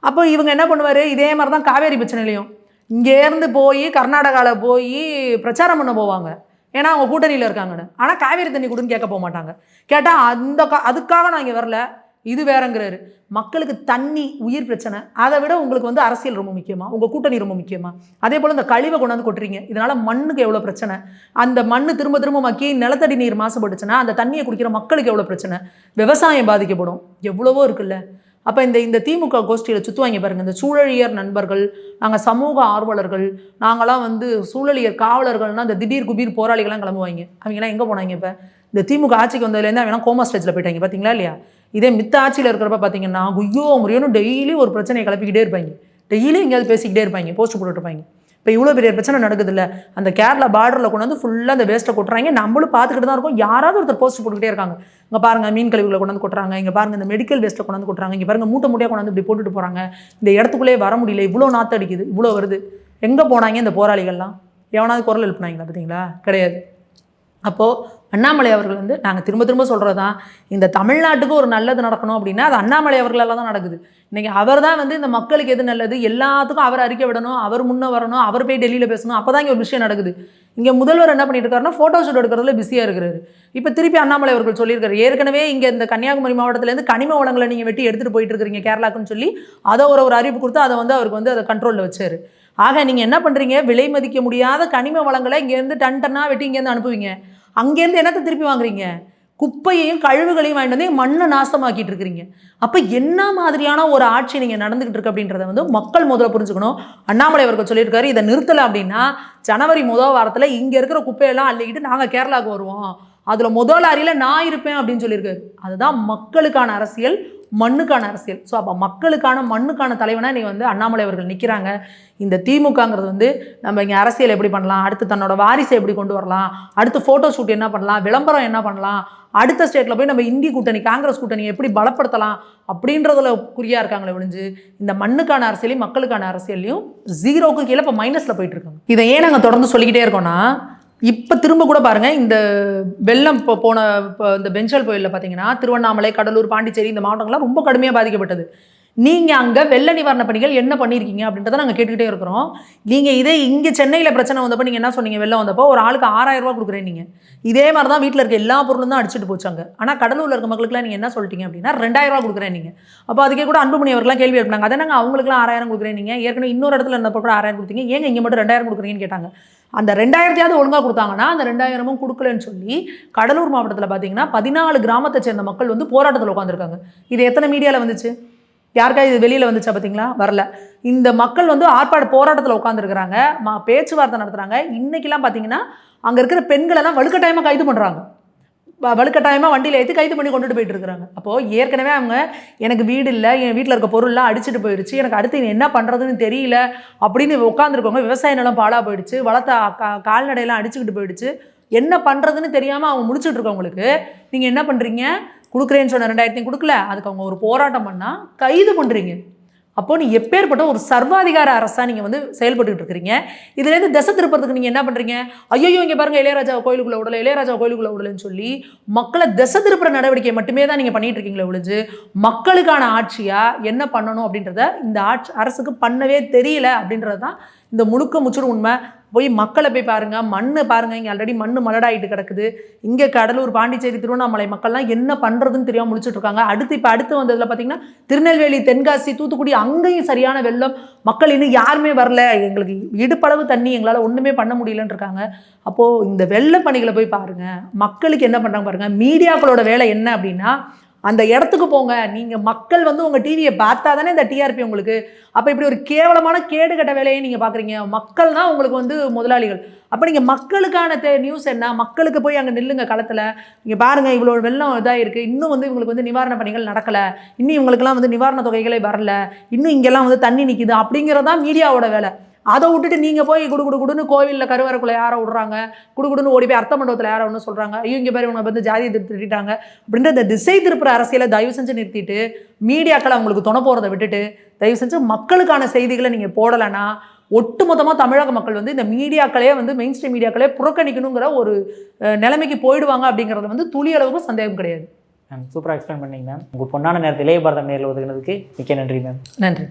அப்போ இவங்க என்ன பண்ணுவார், இதே மாதிரி தான் காவேரி பிரச்சனையிலையும் இங்கேருந்து போய் கர்நாடகாவில் போய் பிரச்சாரம் பண்ண போவாங்க, ஏன்னா அவங்க கூட்டணியில் இருக்காங்கன்னு. ஆனால் காவேரி தண்ணி கொடுன்னு கேட்க போக மாட்டாங்க. கேட்டால் அதுக்காக நான் இங்கே வரல, இது வேறங்கிறாரு. மக்களுக்கு தண்ணி உயிர் பிரச்சனை, அதை விட உங்களுக்கு வந்து அரசியல் ரொம்ப முக்கியமாக, உங்கள் கூட்டணி ரொம்ப முக்கியமாக? அதே போல் இந்த கழிவை கொண்டாந்து கொட்டுறீங்க, இதனால் மண்ணுக்கு எவ்வளோ பிரச்சனை, அந்த மண் திரும்ப திரும்ப மக்கி நிலத்தடி நீர் மாசுபட்டுச்சுன்னா அந்த தண்ணியை குடிக்கிற மக்களுக்கு எவ்வளோ பிரச்சனை, விவசாயம் பாதிக்கப்படும், எவ்வளவோ இருக்குல்ல. அப்போ இந்த திமுக கோஷ்டியில் சுற்றுவாங்க பாருங்கள், இந்த சூழலியர் நண்பர்கள், நாங்கள் சமூக ஆர்வலர்கள், நாங்களாம் வந்து சூழலியர் காவலர்கள்னால் இந்த திடீர் குபீர் போராளிகள்லாம் கிளம்புவாங்க. அவங்கெல்லாம் எங்கே போனாங்க? இப்போ இந்த திமுக ஆட்சிக்கு வந்ததுலேருந்து அவன் கோமா ஸ்டேஜில் போயிட்டாங்க பார்த்தீங்களா இல்லையா? இதே மித்த ஆட்சியில் இருக்கிறப்ப பார்த்தீங்கன்னா குய்யோ முறையோன்னு டெய்லி ஒரு பிரச்சனையை கிளப்பிக்கிட்டே இருப்பாங்க, டெய்லி எங்கேயாவது பேசிக்கிட்டே இருப்பாங்க, போஸ்ட் போட்டுருப்பாங்க. இப்போ இவ்வளோ பெரிய பிரச்சனை நடக்குது இல்லை, அந்த கேரளா பார்டரில் கொண்டு வந்து ஃபுல்லாக அந்த வேஸ்ட்டை கொட்டுறாங்க. நம்மளும் பார்த்துக்கிட்டு தான் இருக்கோம். யாராவது ஒருத்தர் போஸ்ட் போட்டுக்கிட்டே இருக்காங்க. இங்கே பாருங்கள் மீன் கழிவுகளை கொண்டு வந்து கொட்டுறாங்க, இங்கே பாருங்கள் இந்த மெடிக்கல் வேஸ்ட்டை கொண்டு வந்து கொட்டுறாங்க, இங்கே பாருங்கள் மூட்டை மூட்டையாக கொண்டு வந்து இப்படி போட்டுட்டு போகிறாங்க, இந்த இடத்துக்குள்ளே வர முடியல, இவ்வளோ நாற்று அடிக்குது, இவ்வளோ வருது. எங்கே போனாங்க இந்த போராளிகள்லாம்? எவனாவது குரல் எழுப்புனாங்களா பார்த்தீங்களா? கிடையாது. அப்போது அண்ணாமலை அவர்கள் வந்து நாங்கள் திரும்ப திரும்ப சொல்கிறது தான், இந்த தமிழ்நாட்டுக்கு ஒரு நல்லது நடக்கணும் அப்படின்னா அது அண்ணாமலை அவர்களால் தான் நடக்குது. இன்றைக்கி அவர் தான் வந்து இந்த மக்களுக்கு எது நல்லது எல்லாத்துக்கும் அவர் அறிக்கை விடணும், அவர் முன்னே வரணும், அவர் போய் டெல்லியில் பேசணும், அப்போ தான் இங்கே ஒரு விஷயம் நடக்குது. இங்கே முதல்வர் என்ன பண்ணிட்டு இருக்காருன்னா ஃபோட்டோ ஷூட் எடுக்கிறதுல பிஸியாக இருக்கிறாரு. இப்போ திருப்பி அண்ணாமலை அவர்கள் சொல்லியிருக்காரு, ஏற்கனவே இங்கே இந்த கன்னியாகுமரி மாவட்டத்துலேருந்து கனிம வளங்களை நீங்கள் வெட்டி எடுத்துகிட்டு போயிட்டு இருக்கிறீங்க கேரளாக்குன்னு சொல்லி அதை ஒரு அறிவிப்பு கொடுத்து அதை வந்து அவருக்கு வந்து அதை கண்ட்ரோலில் வச்சார். ஆக நீங்கள் என்ன பண்ணுறீங்க, விலை மதிக்க முடியாத கனிம வளங்களை இங்கேருந்து டன்னாக வெட்டி இங்கேருந்து அனுப்புவீங்க, அங்கேருந்து என்னத்தை திருப்பி வாங்குறீங்க? குப்பையையும் கழிவுகளையும் வாங்கிட்டு வந்து மண்ணை நாசமாக்கிட்டு இருக்கிறீங்க. அப்போ என்ன மாதிரியான ஒரு ஆட்சி நீங்கள் நடந்துக்கிட்டு இருக்கு அப்படின்றத வந்து மக்கள் முதல்ல புரிஞ்சுக்கணும். அண்ணாமலை அவர்கள் சொல்லியிருக்காரு, இதை நிறுத்தலை அப்படின்னா ஜனவரி முதல் வாரத்தில் இங்கே இருக்கிற குப்பையெல்லாம் அள்ளிக்கிட்டு நாங்கள் கேரளாவுக்கு வருவோம், அதில் முதல் லாரியில் நான் இருப்பேன் அப்படின்னு சொல்லியிருக்காரு. அதுதான் மக்களுக்கான அரசியல், மண்ணுக்கான அரசியல். ஸோ அப்போ மக்களுக்கான மண்ணுக்கான தலைவனாக நீங்கள் வந்து அண்ணாமலை அவர்கள் நிற்கிறாங்க. இந்த திமுகங்கிறது வந்து நம்ம இங்கே அரசியல் எப்படி பண்ணலாம், அடுத்து தன்னோட வாரிசை எப்படி கொண்டு வரலாம், அடுத்து ஃபோட்டோ ஷூட் என்ன பண்ணலாம், விளம்பரம் என்ன பண்ணலாம், அடுத்த ஸ்டேட்டில் போய் நம்ம இந்தி கூட்டணி காங்கிரஸ் கூட்டணி எப்படி பலப்படுத்தலாம் அப்படின்றதுல குறியாக இருக்காங்களே ஒழிஞ்சு இந்த மண்ணுக்கான அரசியலையும் மக்களுக்கான அரசியலையும் ஜீரோவுக்கு கீழே இப்போ மைனஸில் போயிட்டு இருக்காங்க. இதை ஏன் நாங்கள் தொடர்ந்து சொல்லிக்கிட்டே இருக்கோம்னா, இப்போ திரும்ப கூட பாருங்கள், இந்த வெள்ளம் போன இந்த பெஞ்சல் புயலில் பார்த்தீங்கன்னா திருவண்ணாமலை, கடலூர், பாண்டிச்சேரி இந்த மாவட்டங்கள்லாம் ரொம்ப கடுமையாக பாதிக்கப்பட்டது. நீங்கள் அங்கே வெள்ள நிவாரண பணிகள் என்ன பண்ணியிருக்கீங்க அப்படின்றத நாங்கள் கேட்டுக்கிட்டே இருக்கிறோம். நீங்கள் இதே இங்கே சென்னையில் பிரச்சனை வந்தப்போ நீங்கள் என்ன சொன்னீங்க, வெள்ளம் வந்தப்போ ஒரு ஆளுக்கு 6000 ரூபா கொடுக்குறேன். நீங்கள் இதே மாதிரி தான் வீட்டில் இருக்க எல்லா பொருளும் தான் அடிச்சுட்டு போச்சாங்க. ஆனால் கடலூரில் இருக்க மக்களுக்குலாம் நீங்கள் என்ன சொல்லிட்டீங்க அப்படின்னா 2000 ரூபா கொடுக்குறேன். நீங்கள் அப்போ அதுக்கே கூட அன்புமணி அவர்களாம் கேள்வி எழுப்பினாங்க, அதை நாங்கள் அவங்களுக்குலாம் 6000 கொடுக்குறேன், நீங்கள் ஏற்கனவே இன்னொரு இடத்துல இருந்தப்போ கூட 6000 கொடுத்தீங்க, ஏங்க இங்கே மட்டும் 2000 கொடுக்குறீங்கன்னு கேட்டாங்க. அந்த 2000 ஒழுங்காக கொடுத்தாங்கன்னா அந்த 2000 கொடுக்கலன்னு சொல்லி கடலூர் மாவட்டத்தில் பார்த்தீங்கன்னா 14 கிராமத்தை சேர்ந்த மக்கள் வந்து போராட்டத்தில் உட்காந்துருக்காங்க. இது எத்தனை மீடியாவில் வந்துச்சு, யாருக்கா இது வெளியில் வந்துச்சா பார்த்தீங்களா? வரல. இந்த மக்கள் வந்து போராட்டத்தில் உட்காந்துருக்குறாங்க, பேச்சுவார்த்தை நடத்துகிறாங்க. இன்றைக்கெல்லாம் பார்த்தீங்கன்னா அங்கே இருக்கிற பெண்களெல்லாம் வலுக்கட்டாயமாக கைது பண்ணுறாங்க, வலுக்கட்டாயமாக வண்டியில் ஏற்றி கைது பண்ணி கொண்டுட்டு போயிட்டு இருக்கிறாங்க. அப்போது ஏற்கனவே அவங்க எனக்கு வீடு இல்லை, என் வீட்டில் இருக்க பொருள்லாம் அடிச்சுட்டு போயிடுச்சு, எனக்கு அடுத்து என்ன பண்ணுறதுன்னு தெரியல அப்படின்னு உட்காந்துருக்கவங்க, விவசாய நிலம் பாழாக போயிடுச்சு, வளர்த்த கால்நடையெல்லாம் அடிச்சுக்கிட்டு போயிடுச்சு, என்ன பண்ணுறதுன்னு தெரியாமல் அவங்க முடிச்சுட்டு இருக்கவங்களுக்கு நீங்கள் என்ன பண்ணுறீங்க, கொடுக்குறேன்னு சொன்ன 2000 கொடுக்கல, அதுக்கு அவங்க ஒரு போராட்டம் பண்ணால் கைது பண்ணுறீங்க. அப்போது நீ எப்பேற்பட்ட ஒரு சர்வாதிகார அரசாக நீங்கள் வந்து செயல்பட்டுக்கிட்டு இருக்கிறீங்க. இதுலேருந்து திசை திருப்பறதுக்கு நீங்கள் என்ன பண்ணுறீங்க, ஐயோ இங்கே பாருங்கள் இளையராஜா கோயிலுக்குள்ளே விடலை, இளையராஜா கோயிலுக்குள்ளே விடலைன்னு சொல்லி மக்களை திசை திருப்புற நடவடிக்கை மட்டுமே தான் நீங்கள் பண்ணிகிட்டு இருக்கீங்களே ஒழிஞ்சு மக்களுக்கான ஆட்சியாக என்ன பண்ணணும் அப்படின்றத இந்த அரசுக்கு பண்ணவே தெரியல அப்படின்றது தான் இந்த முழுக்க முச்சுறு உண்மை. போய் மக்களை போய் பாருங்கள், மண் பாருங்கள், இங்கே ஆல்ரெடி மண் மலடாயிட்டு கிடக்குது. இங்கே கடலூர், பாண்டிச்சேரி, திருவண்ணாமலை மக்கள்லாம் என்ன பண்ணுறதுன்னு தெரியாமல் முடிச்சுட்டு இருக்காங்க. அடுத்து வந்ததில் பார்த்தீங்கன்னா திருநெல்வேலி, தென்காசி, தூத்துக்குடி அங்கேயும் சரியான வெள்ளம், மக்கள் இன்னும் யாருமே வரல, எங்களுக்கு இடுப்பளவு தண்ணி, எங்களால் ஒன்றுமே பண்ண முடியலன்னு இருக்காங்க. அப்போது இந்த வெள்ள பணிகளை போய் பாருங்கள், மக்களுக்கு என்ன பண்ணுறாங்க பாருங்கள். மீடியாக்களோட வேலை என்ன அப்படின்னா அந்த இடத்துக்கு போங்க, நீங்கள் மக்கள் வந்து உங்கள் டிவியை பார்த்தா தானே இந்த டிஆர்பி உங்களுக்கு. அப்போ இப்படி ஒரு கேவலமான கேடுகட்ட வேலையை நீங்கள் பார்க்குறீங்க. மக்கள் தான் உங்களுக்கு வந்து முதலாளிகள். அப்போ நீங்கள் மக்களுக்கான நியூஸ் என்ன, மக்களுக்கு போய் அங்கே நில்லுங்க களத்தில். நீங்கள் பாருங்கள் இவ்வளோ வெள்ளம் இதாக இருக்குது, இன்னும் வந்து இவங்களுக்கு வந்து நிவாரண பணிகள் நடக்கலை, இன்னும் இவங்களுக்குலாம் வந்து நிவாரண தொகைகளே வரல, இன்னும் இங்கெல்லாம் வந்து தண்ணி நிற்கிது அப்படிங்கிறதான் மீடியாவோட வேலை. அதை விட்டுட்டு நீங்கள் போய் குடுன்னு கோவிலில் கருவறைக்குள்ளே யாரை விடுறாங்க, குடுன்னு ஓடி போய் அர்த்த மண்டபத்தில் யாரை ஒன்று சொல்கிறாங்க, ஐயோ இங்கே பேர் இவங்க வந்து ஜாதியை திட்டாங்க அப்படின்ற இந்த திசை திருப்புற அரசியலை தயவு செஞ்சு நிறுத்திட்டு மீடியாக்களை அவங்களுக்கு துணை போகிறத விட்டுட்டு தயவு செஞ்சு மக்களுக்கான செய்திகளை நீங்கள் போடலைன்னா ஒட்டுமொத்தமாக தமிழக மக்கள் வந்து இந்த மீடியாக்களே வந்து மெயின் ஸ்ட்ரீம் மீடியாக்களே புறக்கணிக்கணுங்கிற ஒரு நிலைமைக்கு போயிடுவாங்க அப்படிங்கிறது வந்து துளி அளவுக்கு சந்தேகம் கிடையாது. மேம் சூப்பராக எக்ஸ்பிளைன் பண்ணிங்க மேம். உங்கள் பொன்னான நேரத்தில் இளைய பாரதம் நேரில் ஒதுக்கினதுக்கு மிக்க நன்றி மேம். நன்றி.